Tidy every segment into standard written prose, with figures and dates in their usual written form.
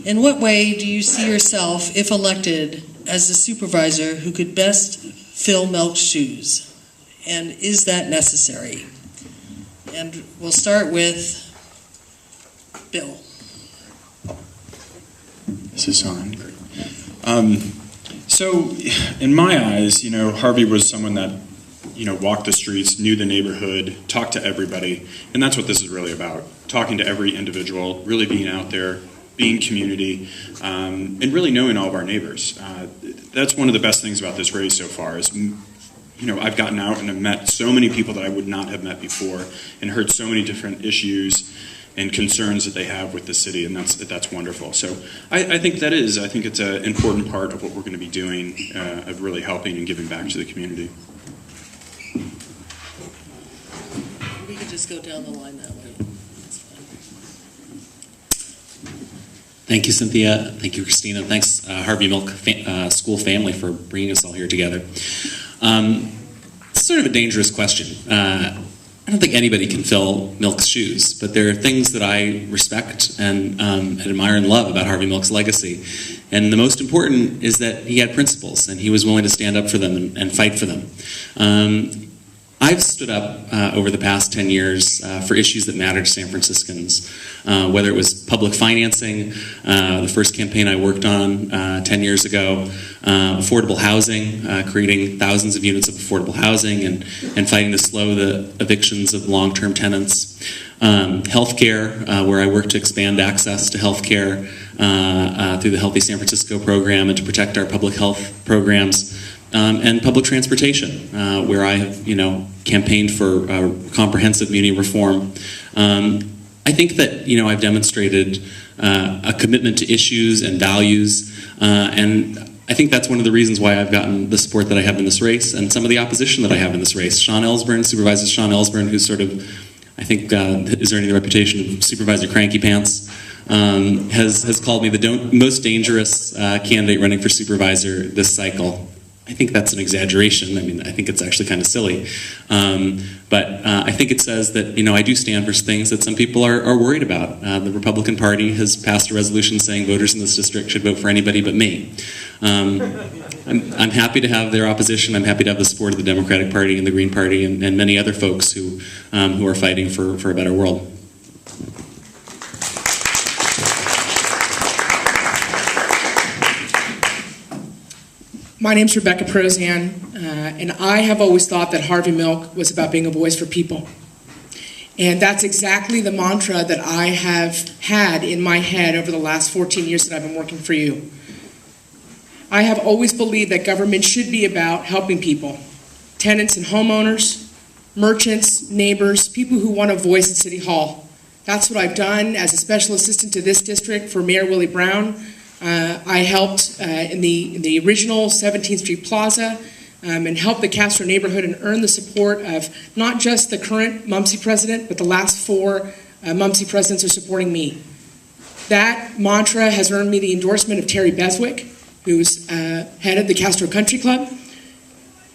In what way do you see yourself, if elected, as the supervisor who could best fill Milk's shoes? And is that necessary? And we'll start with Bill. This is on. So, in my eyes, Harvey was someone that, walked the streets, knew the neighborhood, talked to everybody, and that's what this is really about. Talking to every individual, really being out there, being community, and really knowing all of our neighbors. That's one of the best things about this race so far is, I've gotten out and I've met so many people that I would not have met before and heard so many different issues and concerns that they have with the city, and that's wonderful. So I think it's an important part of what we're going to be doing, of really helping and giving back to the community. We could just go down the line that way. That's fine. Thank you, Cynthia. Thank you, Christina. Thanks, Harvey Milk School family, for bringing us all here together. It's sort of a dangerous question. I don't think anybody can fill Milk's shoes, but there are things that I respect and admire and love about Harvey Milk's legacy. And the most important is that he had principles, and he was willing to stand up for them and fight for them. I've stood up over the past 10 years for issues that matter to San Franciscans, whether it was public financing, the first campaign I worked on 10 years ago, affordable housing, creating thousands of units of affordable housing and fighting to slow the evictions of long-term tenants, healthcare, where I work to expand access to healthcare through the Healthy San Francisco program and to protect our public health programs. And public transportation, where I have, campaigned for comprehensive muni reform. I think that, I've demonstrated a commitment to issues and values, and I think that's one of the reasons why I've gotten the support that I have in this race and some of the opposition that I have in this race. Supervisor Sean Ellsburn, who's sort of, I think, is earning the reputation of Supervisor Cranky Pants, has called me the most dangerous candidate running for supervisor this cycle. I think that's an exaggeration. I mean, I think it's actually kind of silly. But I think it says that, I do stand for things that some people are worried about. The Republican Party has passed a resolution saying voters in this district should vote for anybody but me. I'm happy to have their opposition. I'm happy to have the support of the Democratic Party and the Green Party and many other folks who are fighting for a better world. My name's Rebecca Prozan, and I have always thought that Harvey Milk was about being a voice for people. And that's exactly the mantra that I have had in my head over the last 14 years that I've been working for you. I have always believed that government should be about helping people, tenants and homeowners, merchants, neighbors, people who want a voice in City Hall. That's what I've done as a special assistant to this district for Mayor Willie Brown. I helped in the original 17th Street Plaza and helped the Castro neighborhood and earned the support of not just the current MUMC president, but the last 4 MUMC presidents are supporting me. That mantra has earned me the endorsement of Terry Beswick, who's head of the Castro Country Club.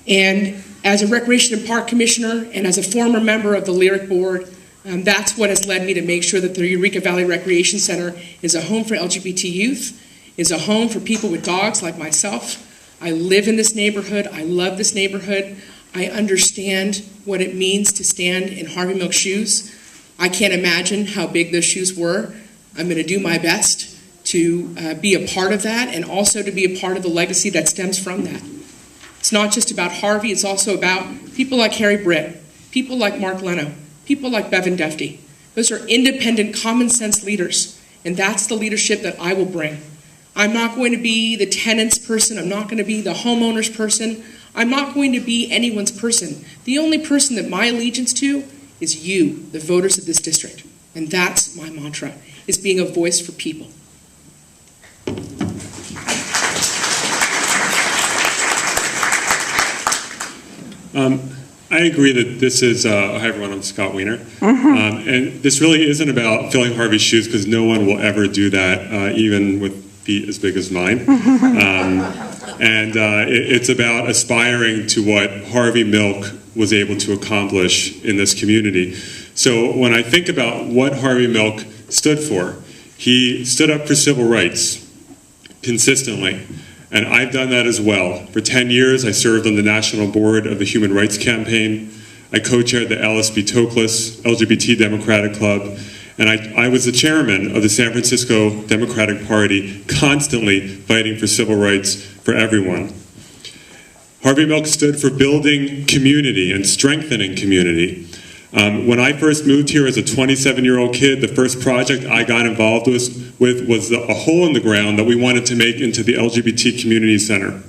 And as a Recreation and Park Commissioner and as a former member of the Lyric Board, that's what has led me to make sure that the Eureka Valley Recreation Center is a home for LGBT youth, is a home for people with dogs like myself. I live in this neighborhood. I love this neighborhood. I understand what it means to stand in Harvey Milk's shoes. I can't imagine how big those shoes were. I'm going to do my best to be a part of that and also to be a part of the legacy that stems from that. It's not just about Harvey. It's also about people like Harry Britt, people like Mark Leno, people like Bevan Defty. Those are independent, common sense leaders, and that's the leadership that I will bring. I'm not going to be the tenants person. I'm not going to be the homeowners person. I'm not going to be anyone's person. The only person that my allegiance to is you, the voters of this district. And that's my mantra, is being a voice for people. I agree that this is, hi everyone, I'm Scott Wiener. And this really isn't about filling Harvey's shoes because no one will ever do that, even with feet as big as mine. It's about aspiring to what Harvey Milk was able to accomplish in this community. So when I think about what Harvey Milk stood for, He stood up for civil rights consistently, and I've done that as well. For 10 years, I served on the national board of the Human Rights Campaign. I co-chaired the LSB Toklas LGBT Democratic Club, and I was the chairman of the San Francisco Democratic Party, constantly fighting for civil rights for everyone. Harvey Milk stood for building community and strengthening community. When I first moved here as a 27-year-old kid, the first project I got involved with was a hole in the ground that we wanted to make into the LGBT Community Center.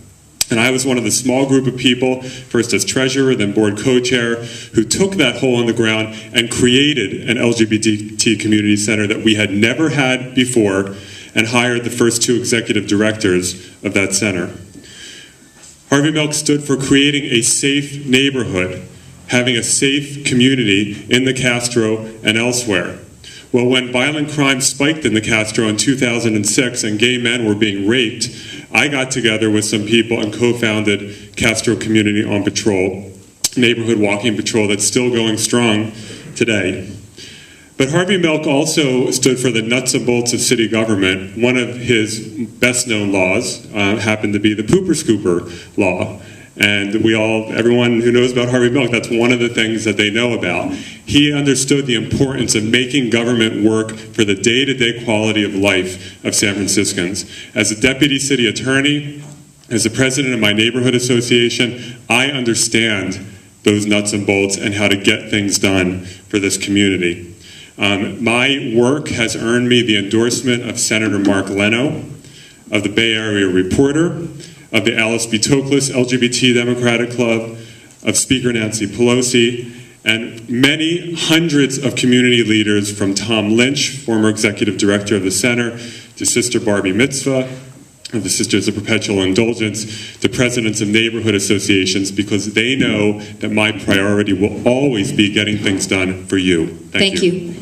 And I was one of the small group of people, first as treasurer, then board co-chair, who took that hole in the ground and created an LGBT community center that we had never had before, and hired the first 2 executive directors of that center. Harvey Milk stood for creating a safe neighborhood, having a safe community in the Castro and elsewhere. Well, when violent crime spiked in the Castro in 2006 and gay men were being raped, I got together with some people and co-founded Castro Community on Patrol, neighborhood walking patrol that's still going strong today. But Harvey Milk also stood for the nuts and bolts of city government. One of his best-known laws happened to be the Pooper Scooper law. And everyone who knows about Harvey Milk, that's one of the things that they know about. He understood the importance of making government work for the day-to-day quality of life of San Franciscans. As a deputy city attorney, as the president of my neighborhood association, I understand those nuts and bolts and how to get things done for this community. My work has earned me the endorsement of Senator Mark Leno, of the Bay Area Reporter, of the Alice B. Toklas LGBT Democratic Club, of Speaker Nancy Pelosi, and many hundreds of community leaders, from Tom Lynch, former executive director of the center, to Sister Barbie Mitzvah, of the Sisters of Perpetual Indulgence, to presidents of neighborhood associations, because they know that my priority will always be getting things done for you. Thank you.